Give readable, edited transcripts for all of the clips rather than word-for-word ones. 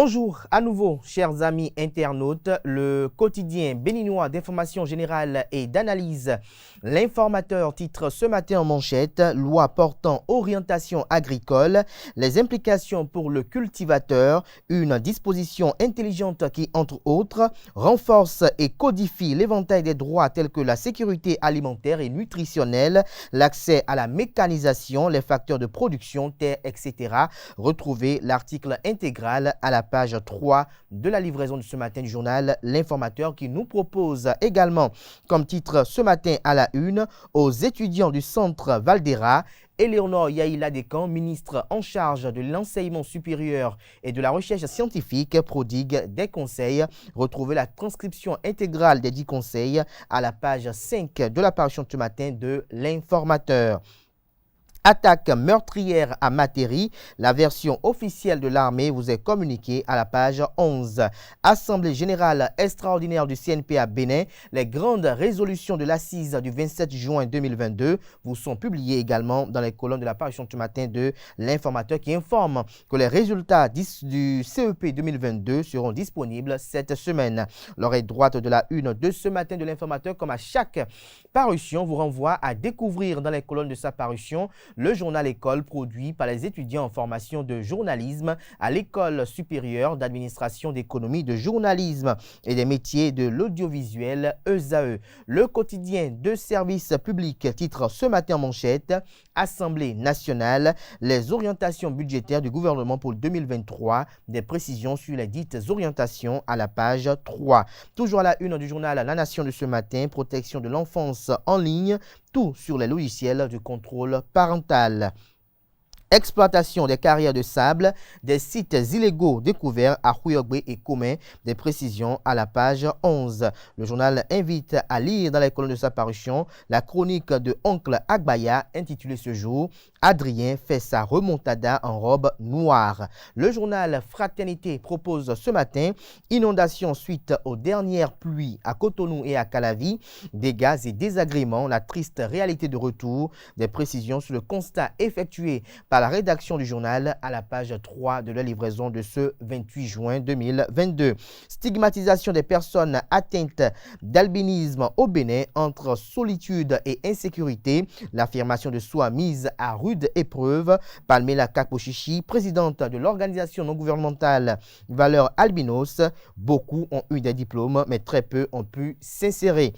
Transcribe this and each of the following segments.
Bonjour à nouveau, chers amis internautes. Le quotidien béninois d'information générale et d'analyse, l'Informateur, titre ce matin en manchette: loi portant orientation agricole, les implications pour le cultivateur, une disposition intelligente qui, entre autres, renforce et codifie l'éventail des droits tels que la sécurité alimentaire et nutritionnelle, l'accès à la mécanisation, les facteurs de production, terre, etc. Retrouvez l'article intégral à la page 3 de la livraison de ce matin du journal L'Informateur, qui nous propose également comme titre ce matin à la une: aux étudiants du centre Valdera. Éléonore Yaïla Descamps, ministre en charge de l'enseignement supérieur et de la recherche scientifique, prodigue des conseils. Retrouvez la transcription intégrale des 10 conseils à la page 5 de la parution de ce matin de L'Informateur. Attaque meurtrière à Materi, la version officielle de l'armée vous est communiquée à la page 11. Assemblée générale extraordinaire du CNP à Bénin, les grandes résolutions de l'assise du 27 juin 2022 vous sont publiées également dans les colonnes de la parution de ce matin de L'Informateur, qui informe que les résultats du CEP 2022 seront disponibles cette semaine. L'oreille droite de la une de ce matin de L'Informateur, comme à chaque parution, vous renvoie à découvrir dans les colonnes de sa parution le journal École, produit par les étudiants en formation de journalisme à l'École supérieure d'administration d'économie de journalisme et des métiers de l'audiovisuel ESAE. Le quotidien de service public titre ce matin en manchette: Assemblée nationale, les orientations budgétaires du gouvernement pour 2023, des précisions sur les dites orientations à la page 3. Toujours à la une du journal La Nation de ce matin: protection de l'enfance en ligne, tout sur les logiciels de contrôle parental. Exploitation des carrières de sable, des sites illégaux découverts à Huyogbe et Comé, des précisions à la page 11. Le journal invite à lire dans les colonnes de sa parution la chronique de Oncle Agbaya, intitulée ce jour: Adrien fait sa remontada en robe noire. Le journal Fraternité propose ce matin: inondation suite aux dernières pluies à Cotonou et à Calavi, dégâts et désagréments, la triste réalité de retour, des précisions sur le constat effectué par la rédaction du journal à la page 3 de la livraison de ce 28 juin 2022. Stigmatisation des personnes atteintes d'albinisme au Bénin, entre solitude et insécurité, l'affirmation de soi mise à rude épreuve. Palmela Kapochichi, présidente de l'organisation non gouvernementale Valeurs Albinos: beaucoup ont eu des diplômes, mais très peu ont pu s'insérer.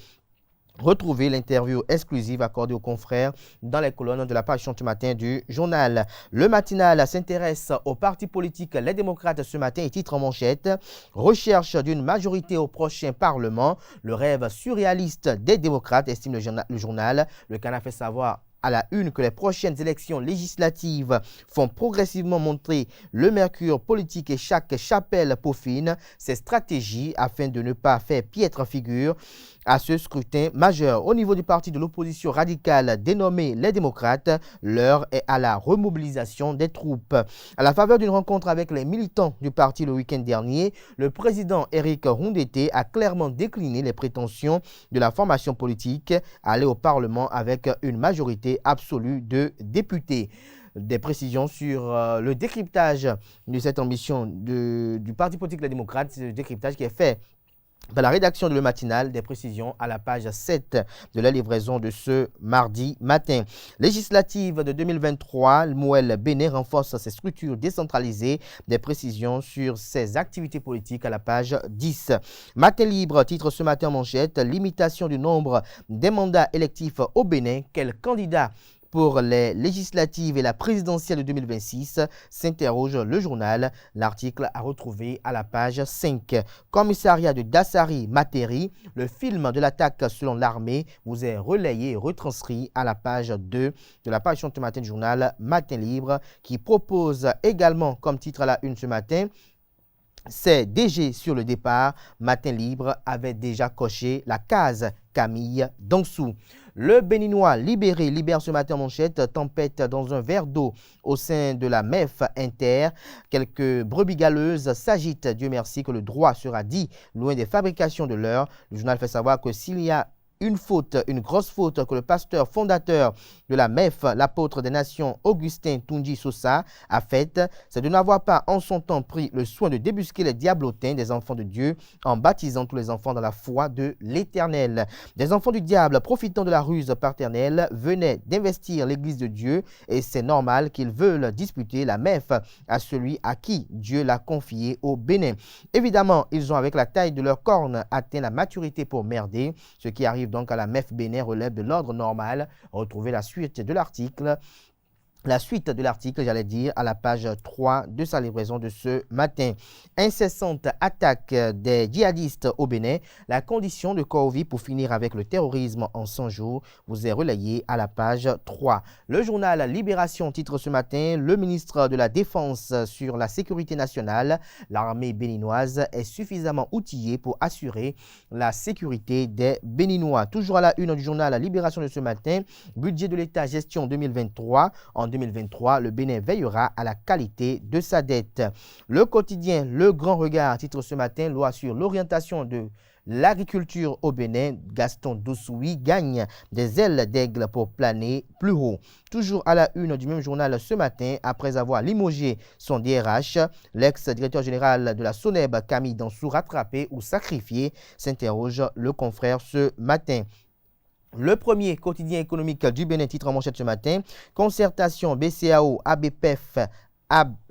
Retrouvez l'interview exclusive accordée aux confrères dans les colonnes de la page ce matin du journal. Le matinal s'intéresse aux partis politiques Les Démocrates ce matin et titre en manchette: recherche d'une majorité au prochain Parlement, le rêve surréaliste des démocrates, estime le journal. Le Canard fait savoir à la une que les prochaines élections législatives font progressivement montrer le mercure politique et chaque chapelle peaufine ses stratégies afin de ne pas faire piètre figure à ce scrutin majeur. Au niveau du parti de l'opposition radicale dénommé Les Démocrates, l'heure est à la remobilisation des troupes. À la faveur d'une rencontre avec les militants du parti le week-end dernier, le président Éric Rondeté a clairement décliné les prétentions de la formation politique à aller au Parlement avec une majorité absolue de députés. Des précisions sur le décryptage de cette ambition du parti politique Les Démocrates, c'est le décryptage qui est fait par la rédaction de Le Matinal, des précisions à la page 7 de la livraison de ce mardi matin. Législative de 2023, Mouel Bénin renforce ses structures décentralisées, des précisions sur ses activités politiques à la page 10. Matin libre titre ce matin en manchette: limitation du nombre des mandats électifs au Bénin, quel candidat pour les législatives et la présidentielle de 2026, s'interroge le journal. L'article à retrouver à la page 5. Commissariat de Dassari Materi, le film de l'attaque selon l'armée vous est relayé et retranscrit à la page 2 de la page ce matin du journal Matin Libre, qui propose également comme titre à la une ce matin: c'est DG sur le départ. Matin Libre avait déjà coché la case Camille Dansou. Le Béninois libéré libère ce matin en manchette: tempête dans un verre d'eau au sein de la MEF Inter. Quelques brebis galeuses s'agitent. Dieu merci que le droit sera dit loin des fabrications de l'heure. Le journal fait savoir que s'il y a une faute, une grosse faute que le pasteur fondateur de la MEF, l'apôtre des nations Augustin Tunji Sosa, a faite, c'est de n'avoir pas en son temps pris le soin de débusquer les diablotins des enfants de Dieu en baptisant tous les enfants dans la foi de l'Éternel. Des enfants du diable, profitant de la ruse paternelle, venaient d'investir l'Église de Dieu et c'est normal qu'ils veulent disputer la MEF à celui à qui Dieu l'a confié au Bénin. Évidemment, ils ont avec la taille de leurs cornes atteint la maturité pour merder. Ce qui arrive donc à la MEF Bénin relève de l'ordre normal. Retrouvez la suite de l'article. J'allais dire, à la page 3 de sa livraison de ce matin. Incessante attaque des djihadistes au Bénin. La condition de Kourovi pour finir avec le terrorisme en 100 jours vous est relayée à la page 3. Le journal Libération titre ce matin, le ministre de la Défense sur la sécurité nationale. L'armée béninoise est suffisamment outillée pour assurer la sécurité des Béninois. Toujours à la une du journal Libération de ce matin, budget de l'État gestion 2023. En 2023, le Bénin veillera à la qualité de sa dette. Le quotidien Le Grand Regard titre ce matin, loi sur l'orientation de l'agriculture au Bénin. Gaston Dossoui gagne des ailes d'aigle pour planer plus haut. Toujours à la une du même journal ce matin, après avoir limogé son DRH, l'ex-directeur général de la SONEB, Camille Dansou, rattrapé ou sacrifié, s'interroge le confrère ce matin. Le premier quotidien économique du Bénin titre en manchette ce matin, concertation BCAO, ABPF,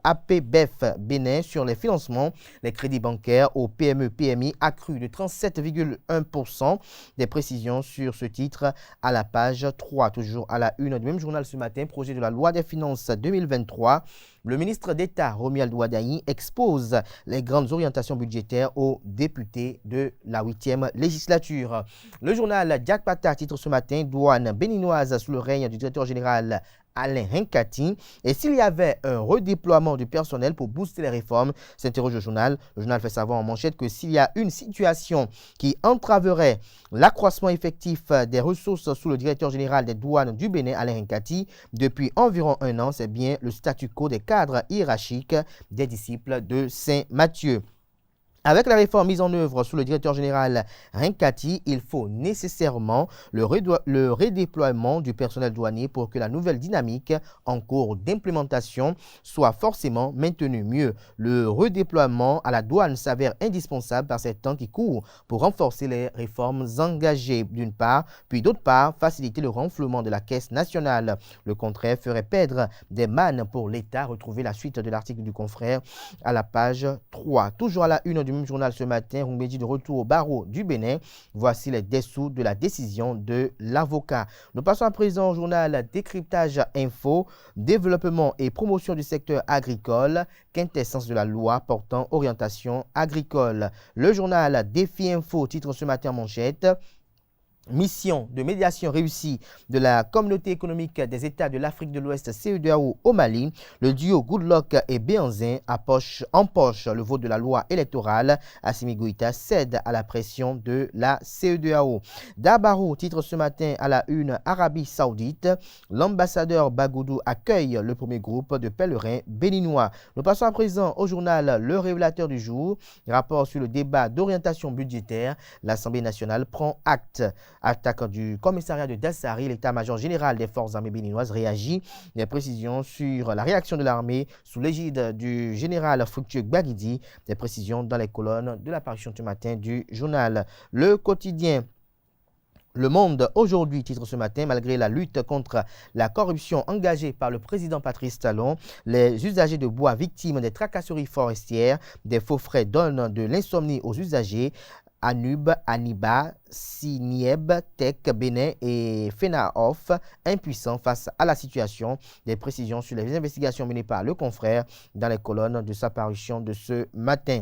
APBEF Bénin sur les financements, les crédits bancaires aux PME-PMI accrus de 37,1%. Des précisions sur ce titre à la page 3. Toujours à la une du même journal ce matin, projet de la loi des finances 2023. Le ministre d'État, Romuald Ouadaï, expose les grandes orientations budgétaires aux députés de la 8e législature. Le journal Jack Pata titre ce matin, douane béninoise sous le règne du directeur général Alain Hinkati. Et s'il y avait un redéploiement du personnel pour booster les réformes, s'interroge le journal. Le journal fait savoir en manchette que s'il y a une situation qui entraverait l'accroissement effectif des ressources sous le directeur général des douanes du Bénin, Alain Hinkati, depuis environ un an, c'est bien le statu quo des cadres hiérarchiques des disciples de Saint Matthieu. Avec la réforme mise en œuvre sous le directeur général Hinkati, il faut nécessairement le redéploiement du personnel douanier pour que la nouvelle dynamique en cours d'implémentation soit forcément maintenue. Mieux, le redéploiement à la douane s'avère indispensable par ces temps qui courent pour renforcer les réformes engagées d'une part, puis d'autre part, faciliter le renflouement de la caisse nationale. Le contraire ferait perdre des mannes pour l'État. Retrouvez la suite de l'article du confrère à la page 3. Toujours à la une du même journal ce matin, Rumbedi de retour au barreau du Bénin. Voici les dessous de la décision de l'avocat. Nous passons à présent au journal Décryptage Info, développement et promotion du secteur agricole, quintessence de la loi portant orientation agricole. Le journal Défi Info titre ce matin en manchette. Mission de médiation réussie de la communauté économique des États de l'Afrique de l'Ouest CEDEAO au Mali. Le duo Goodluck et Béhanzin empoche le vote de la loi électorale. Assimi Goïta cède à la pression de la CEDEAO. Dabarou titre ce matin à la une Arabie Saoudite. L'ambassadeur Bagoudou accueille le premier groupe de pèlerins béninois. Nous passons à présent au journal Le Révélateur du jour. Rapport sur le débat d'orientation budgétaire. L'Assemblée nationale prend acte. Attaque du commissariat de Dassari, l'état-major général des forces armées béninoises réagit. Des précisions sur la réaction de l'armée sous l'égide du général Fructueux Gbagidi. Des précisions dans les colonnes de l'apparition ce matin du journal. Le quotidien Le Monde aujourd'hui titre ce matin, malgré la lutte contre la corruption engagée par le président Patrice Talon, les usagers de bois victimes des tracasseries forestières, des faux frais donnent de l'insomnie aux usagers. Anub, Aniba, Sinieb, Tech, Bénin et Fenaoff, impuissants face à la situation. Des précisions sur les investigations menées par le confrère dans les colonnes de sa parution de ce matin.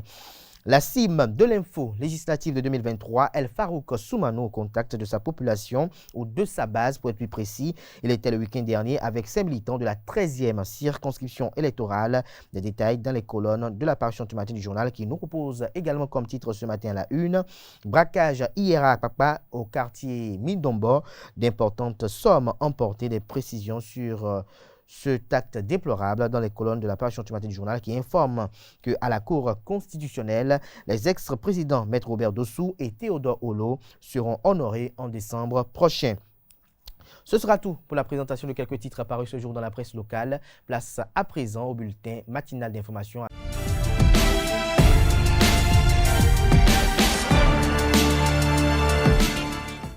La cime de l'info législative de 2023, El Farouk Soumano au contact de sa population ou de sa base pour être plus précis. Il était le week-end dernier avec ses militants de la 13e circonscription électorale. Des détails dans les colonnes de l'apparition ce matin du journal qui nous propose également comme titre ce matin à la une. Braquage hier à Papa au quartier Mindombo. D'importantes sommes emportées. Des précisions sur cet acte déplorable dans les colonnes de la parution du matin du journal qui informe qu'à la Cour constitutionnelle, les ex-présidents Maître Robert Dossou et Théodore Holo seront honorés en décembre prochain. Ce sera tout pour la présentation de quelques titres apparus ce jour dans la presse locale. Place à présent au bulletin matinal d'information.